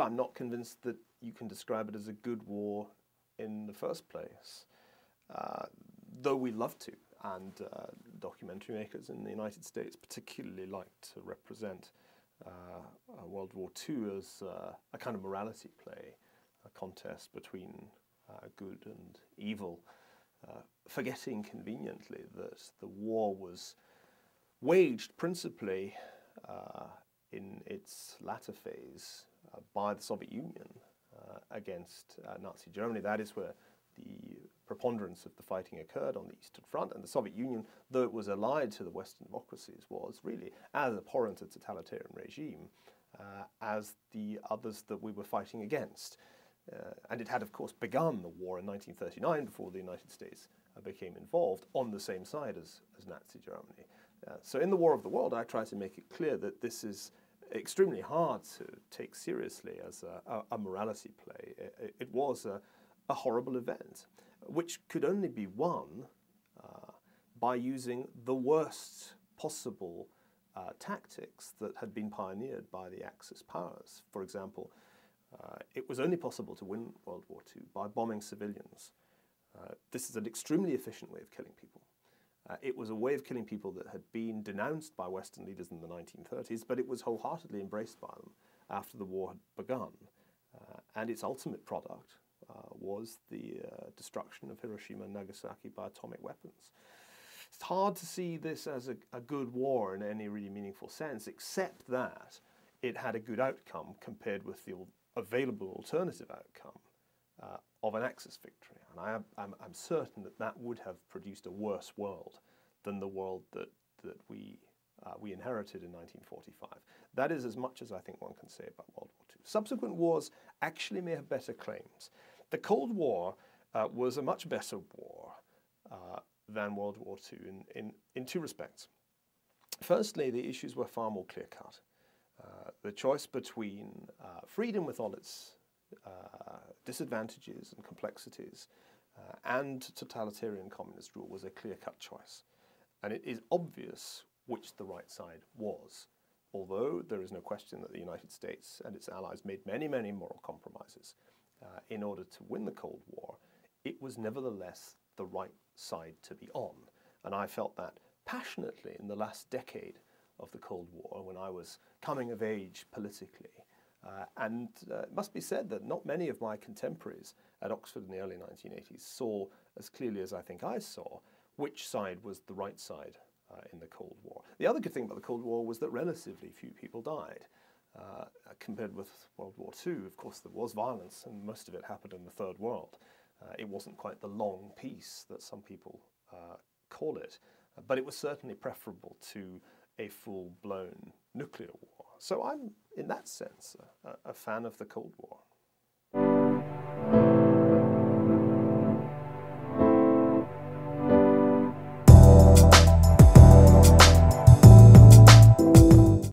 I'm not convinced that you can describe it as a good war in the first place, though we love to, and documentary makers in the United States particularly like to represent World War II as a kind of morality play, a contest between good and evil, forgetting conveniently that the war was waged principally in its latter phase by the Soviet Union against Nazi Germany. That is where the preponderance of the fighting occurred on the Eastern Front, and the Soviet Union, though it was allied to the Western democracies, was really as abhorrent a totalitarian regime as the others that we were fighting against. And it had, of course, begun the war in 1939 before the United States became involved on the same side as Nazi Germany. So in the War of the World, I try to make it clear that this is extremely hard to take seriously as a morality play. It was a horrible event, which could only be won by using the worst possible tactics that had been pioneered by the Axis powers. For example, it was only possible to win World War II by bombing civilians. This is an extremely efficient way of killing people. It was a way of killing people that had been denounced by Western leaders in the 1930s, but it was wholeheartedly embraced by them after the war had begun. And its ultimate product was the destruction of Hiroshima and Nagasaki by atomic weapons. It's hard to see this as a good war in any really meaningful sense, except that it had a good outcome compared with the available alternative outcome of an Axis victory. And I'm certain that that would have produced a worse world than the world that we inherited in 1945. That is as much as I think one can say about World War II. Subsequent wars actually may have better claims. The Cold War was a much better war than World War II in two respects. Firstly, the issues were far more clear-cut. The choice between freedom with all its disadvantages and complexities and totalitarian communist rule was a clear-cut choice. And it is obvious which the right side was, although there is no question that the United States and its allies made many, many moral compromises in order to win the Cold War. It was nevertheless the right side to be on. And I felt that passionately in the last decade of the Cold War when I was coming of age politically. And it must be said that not many of my contemporaries at Oxford in the early 1980s saw as clearly as I think I saw which side was the right side in the Cold War. The other good thing about the Cold War was that relatively few people died. Compared with World War II, of course, there was violence, and most of it happened in the Third World. It wasn't quite the long peace that some people call it, but it was certainly preferable to a full-blown nuclear war. So I'm, in that sense, a fan of the Cold War.